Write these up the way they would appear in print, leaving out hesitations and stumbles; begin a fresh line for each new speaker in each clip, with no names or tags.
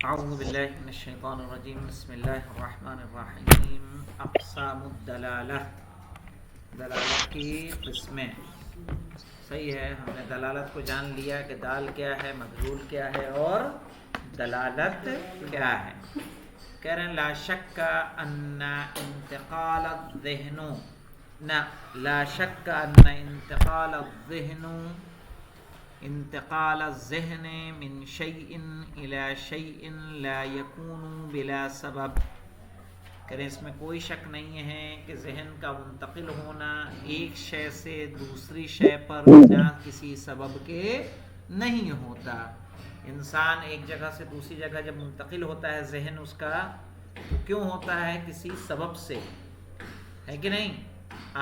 اعوذ باللہ من الشیطان الرجیم بسم اللہ الرحمن الرحیم اقسام الدلالہ دلالت کی قسمیں صحیح ہے. ہم نے دلالت کو جان لیا کہ دال کیا ہے, مدلول کیا ہے اور دلالت کیا ہے. کہہ رہے ہیں لا شک ان انتقال الذہن نہ لا شک ان انتقال الذہن من شیء الى شیء لا یکون بلا سبب. کریں اس میں کوئی شک نہیں ہے کہ ذہن کا منتقل ہونا ایک شے سے دوسری شے پر بنا کسی سبب کے نہیں ہوتا. انسان ایک جگہ سے دوسری جگہ جب منتقل ہوتا ہے ذہن اس کا تو کیوں ہوتا ہے؟ کسی سبب سے, ہے کہ نہیں؟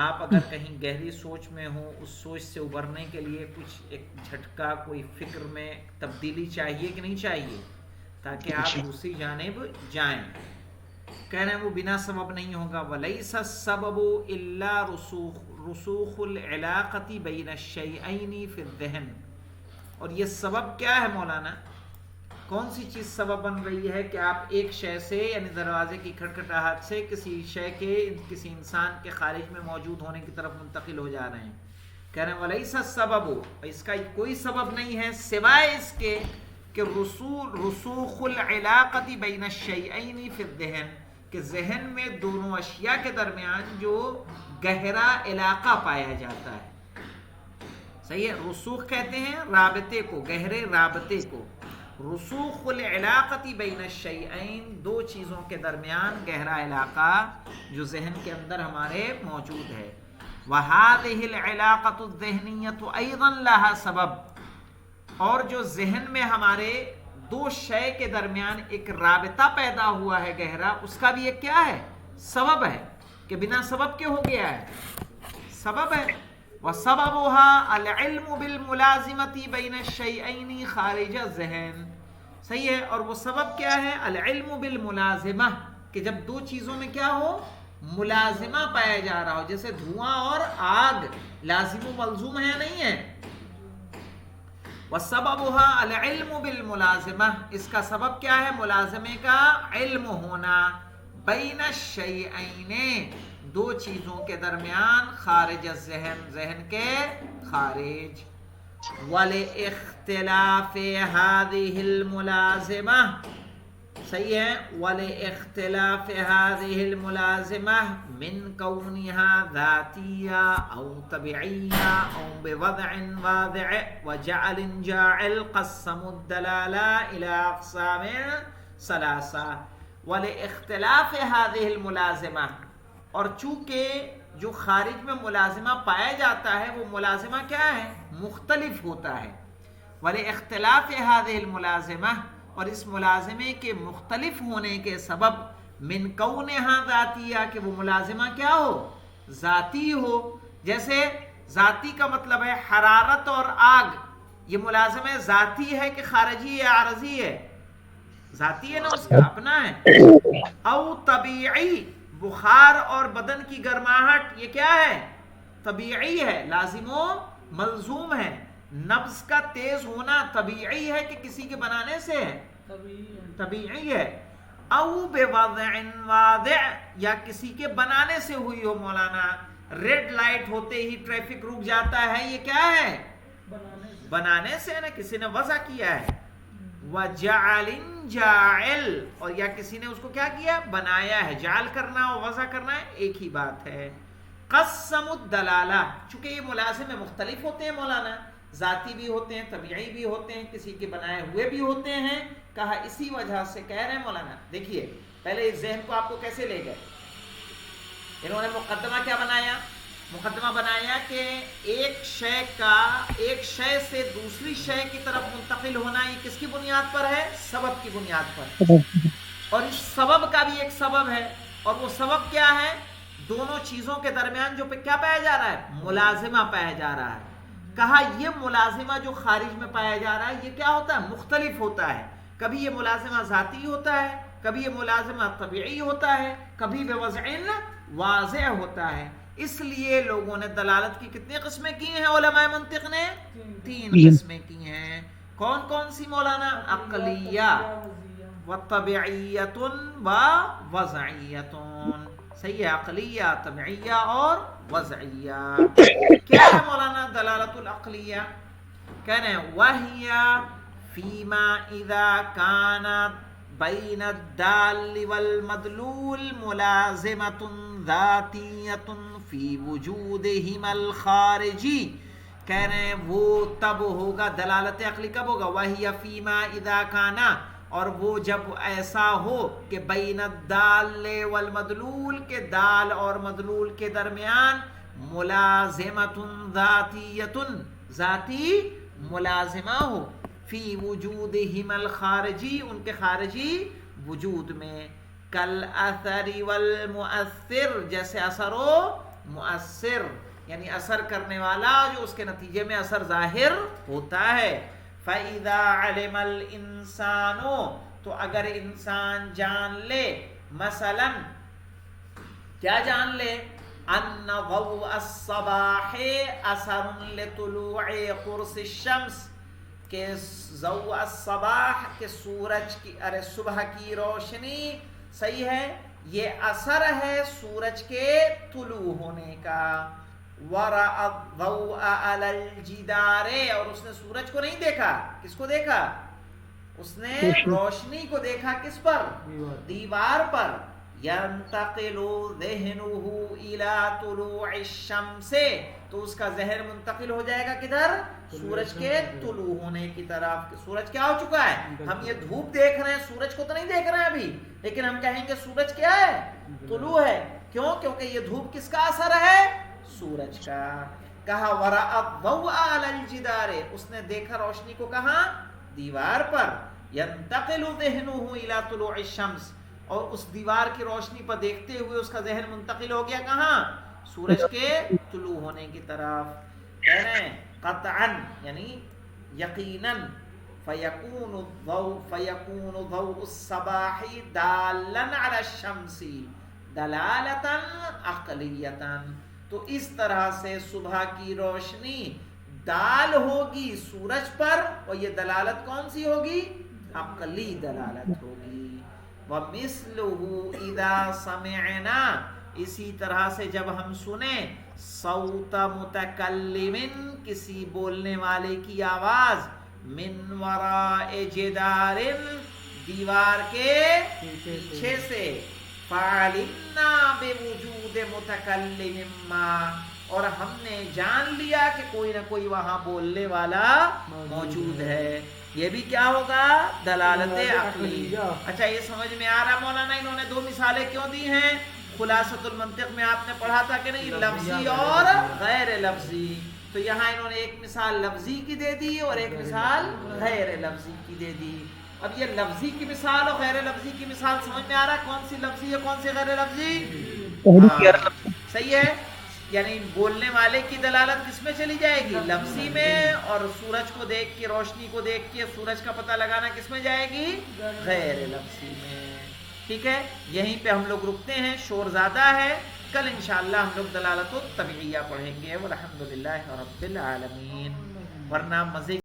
آپ اگر کہیں گہری سوچ میں ہو, اس سوچ سے ابھرنے کے لیے کچھ ایک جھٹکا, کوئی فکر میں تبدیلی چاہیے کہ نہیں چاہیے, تاکہ آپ دوسری جانب جائیں. کہہ رہے ہیں وہ بنا سبب نہیں ہوگا. وَلَيْسَ السَّبَبُ إِلَّا رُسُوخُ الْعِلَاقَةِ بَيْنَ الشَّيْئَيْنِ فِي الذِّهْنِ. اور یہ سبب کیا ہے مولانا؟ کون سی چیز سبب بن رہی ہے کہ آپ ایک شے سے یعنی دروازے کی کھٹکھٹاہٹ سے کسی شے کے, کسی انسان کے خارج میں موجود ہونے کی طرف منتقل ہو جا رہے ہیں؟ کہہ رہے ہیں وَلَيْسَ السَّبَبُ, اس کا کوئی سبب نہیں ہے سوائے اس کے کہ رسوخ العلاقۃ بین الشیئین فی الذہن, کہ ذہن میں دونوں اشیاء کے درمیان جو گہرا علاقہ پایا جاتا ہے. صحیح ہے, رسوخ کہتے ہیں رابطے کو, گہرے رابطے کو. رسوخ العلاقۃ بین الشیئین, دو چیزوں کے درمیان گہرا علاقہ جو ذہن کے اندر ہمارے موجود ہے. وَهَذِهِ الْعِلَاقَةُ الذِّهْنِيَّةُ أَيْضًا لَهَا سَبَب, اور جو ذہن میں ہمارے دو شے کے درمیان ایک رابطہ پیدا ہوا ہے گہرا, اس کا بھی ایک کیا ہے؟ سبب ہے. کہ بنا سبب کے ہو گیا ہے, سبب ہے. وَسَبَبُهَا الْعِلْمُ بِالْمُلَازِمَةِ بَيْنَ الشَّيْئَيْنِ خارج الذہن. صحیح ہے, اور وہ سبب کیا ہے؟ العلم بالملازمہ, کہ جب دو چیزوں میں کیا ہو؟ ملازمہ پایا جا رہا ہو. جیسے دھواں اور آگ لازم و ملزوم ہے یا نہیں ہے؟ وَسَبَبُهَا الْعِلْمُ بِالْمُلَازِمَةِ, اس کا سبب کیا ہے؟ ملازمے کا علم ہونا. بین الشیئین, دو چیزوں کے درمیان خارج الذہن, ذہن کے خارج. وَلِاخْتِلَافِ هَذِهِ الْمُلَازِمَةِ, صحیح ہے, وَلِاخْتِلَافِ هَذِهِ الْمُلَازِمَةِ مِنْ كَوْنِهَا ذَاتِيَّةً أَوْ طَبِعِيَّةً أَوْ بِوَضْعٍ وَاضِعٍ وَجَعْلٍ جَاعِلٍ قَسَّمُوا الدَّلَالَةَ إِلَى أَقْسَامٍ ثَلَاثَةٍ. وَلِاخْتِلَافِ هَذِهِ الْمُلَازِمَةِ, اور چونکہ جو خارج میں ملازمہ پایا جاتا ہے وہ ملازمہ کیا ہے؟ مختلف ہوتا ہے. وَلِاخْتِلَافِ هَذِهِ الْمُلَازِمَةِ, اور اس ملازمے کے مختلف ہونے کے سبب من کونہا ذاتیہ, کہ وہ ملازمہ کیا ہو؟ ذاتی ہو. جیسے ذاتی کا مطلب ہے حرارت اور آگ, یہ ملازمہ ذاتی ہے کہ خارجی یا عارضی ہے؟ ذاتی ہے نا, اس کا اپنا ہے. او طبیعی, بخار اور بدن کی گرماہٹ یہ کیا ہے؟ طبیعی ہے, لازم و ملزوم ہے. نبض کا تیز ہونا طبیعی ہے کہ کسی کے بنانے سے ہے؟ طبیعی ہے. او بوضع واضع, یا کسی کے بنانے سے ہوئی ہو. مولانا ریڈ لائٹ ہوتے ہی ٹریفک رک جاتا ہے, یہ کیا ہے؟ بنانے سے ہے نا, کسی نے وضع کیا ہے. وَجَعَلٍ جَاعِلٍ, اور یا کسی نے اس کو کیا کیا؟ بنایا ہے. جعل کرنا اور وضع کرنا ایک ہی بات ہے. قَسَّمُوا الدَّلَالَةَ, چونکہ یہ ملازمے مختلف ہوتے ہیں مولانا, ذاتی بھی ہوتے ہیں, طبیعی بھی ہوتے ہیں, کسی کے بنائے ہوئے بھی ہوتے ہیں. کہا اسی وجہ سے کہہ رہے ہیں مولانا, دیکھیے پہلے اس ذہن کو آپ کو کیسے لے گئے. انہوں نے مقدمہ کیا بنایا؟ مقدمہ بنایا کہ ایک شے سے دوسری شے کی طرف منتقل ہونا یہ کس کی بنیاد پر ہے؟ سبب کی بنیاد پر. اور اس سبب کا بھی ایک سبب ہے, اور وہ سبب کیا ہے؟ دونوں چیزوں کے درمیان جو کیا پایا جا رہا ہے؟ ملازمہ پایا جا رہا ہے. کہا یہ ملازمہ جو خارج میں پایا جا رہا ہے یہ کیا ہوتا ہے؟ مختلف ہوتا ہے. کبھی یہ ملازمہ ذاتی ہوتا ہے, کبھی یہ ملازمہ طبیعی ہوتا ہے, کبھی بوضع واضح ہوتا ہے. اس لیے لوگوں نے دلالت کی کتنی قسمیں کی ہیں؟ علماء منطق نے 3 قسمیں کی ہیں. کون کون سی مولانا؟ عقلیہ, وطبعیۃ و وضعیۃ. صحیح ہے، عقلیہ، طبعیہ اور وضعیہ. کیا ہے مولانا دلالت العقلیہ؟ کہہ رہے ہیں وَهِيَ فِيمَا إِذَا كَانَتْ بَيْنَ الدَّالِّ وَالْمَدْلُولِ مُلَازِمَةٌ ذَاتِيَّةٌ فِي وُجُودِهِمَا الْخَارِجِ. کہہ رہے ہیں وہ تب ہوگا، دلالت عقلی کب ہوگا؟ وَهِيَ فِيمَا إِذَا كَانَ، اور وہ جب ایسا ہو کہ بین الدال والمدلول، کے دال اور مدلول کے درمیان ملازمۃ ذاتیۃ، ذاتی ملازمہ ہو، فی وجودہما الخارجی، ان کے خارجی وجود میں، کالاثر والمؤثر، جیسے اثر و مؤثر، یعنی اثر کرنے والا جو اس کے نتیجے میں اثر ظاہر ہوتا ہے. فَإِذَا عَلِمَ الْإِنسَانُ، تو اگر انسان جان لے، مثلا کیا جان لے؟ أَنَّ ضَوْءَ الصَّبَاحِ أَثَرٌ لِطُلُوعِ قُرْصِ الشَّمْسِ، کہ ضوء الصباح، کہ سورج کی، ارے صبح کی روشنی، صحیح ہے، یہ اثر ہے سورج کے طلوع ہونے کا. وَرَأَ الضَّوْءَ عَلَى الْجِدَارِ، اور اس نے سورج کو نہیں دیکھا، کس کو دیکھا؟ اس نے روشنی کو دیکھا، کس پر؟ دیوار پر. يَنْتَقِلُ ذِهْنُهُ إِلَى طُلُوعِ الشَّمْسِ، تو اس کا ذہن منتقل ہو جائے گا کدھر؟ سورج کے طلوع ہونے کی طرف. سورج کیا ہو چکا ہے؟ ہم یہ دھوپ دیکھ رہے ہیں، سورج کو تو نہیں دیکھ رہے ہیں ابھی، لیکن ہم کہیں گے سورج کیا ہے؟ طلوع ہے. کیوں؟ کیونکہ یہ دھوپ کس کا اثر ہے؟ سورج کا. کہا وَرَأَ الضَّوْءَ عَلَى الْجِدَارِ، اس نے دیکھا روشنی کو کہاں؟ دیوار پر. يَنْتَقِلُ ذِهْنُهُ إِلَى طُلُوعِ الشَّمْسِ، اور اس دیوار کی روشنی پر دیکھتے ہوئے اس کا ذہن منتقل ہو گیا کہاں؟ سورج کے طلوع ہونے کی طرف. کہہ رہے ہیں قطعاً، یعنی یقیناً، فَيَكُونُ ضَوْءُ الصَّبَاحِ دَالًا عَلَى الشَّمْسِ دَلَالَةً عَقْلِيَّةً، تو اس طرح سے صبح کی روشنی دال ہوگی سورج پر، اور یہ دلالت کون سی ہوگی؟ عقلی دلالت ہوگی. وَمِثْلُهُ إِذَا سَمِعْنَا، اسی طرح سے جب ہم سنیں صوت متکلم، کسی بولنے والے کی آواز، من وراء جدار، دیوار کے پیچھے سے، فَعَلِمْنَا بِوُجُودِ مُتَكَلِّمٍ مَّا، اور ہم نے جان لیا کہ کوئی نہ کوئی وہاں بولنے والا موجود ہے. یہ بھی کیا ہوگا؟ دلالت عقلی. اچھا یہ سمجھ میں آ رہا مولانا انہوں نے دو مثالیں کیوں دی ہیں؟ خلاصۃ المنطق میں آپ نے پڑھا تھا کہ نہیں، لفظی اور غیر لفظی. تو یہاں انہوں نے ایک مثال لفظی کی دے دی اور ایک مثال غیر لفظی کی دے دی. اب یہ لفظی کی مثال اور غیر لفظی کی مثال سمجھ میں آ رہا ہے کون سی لفظی ہے کون سی غیر لفظی؟ صحیح ہے، یعنی بولنے والے کی دلالت کس میں چلی جائے گی؟ لفظی میں. اور سورج کو دیکھ کے، روشنی کو دیکھ کے سورج کا پتہ لگانا کس میں جائے گی؟ غیر لفظی میں. ٹھیک ہے، یہیں پہ ہم لوگ رکتے ہیں، شور زیادہ ہے. کل انشاءاللہ ہم لوگ دلالت الطبعیہ پڑھیں گے. والحمدللہ رب العالمین. ورنہ مزے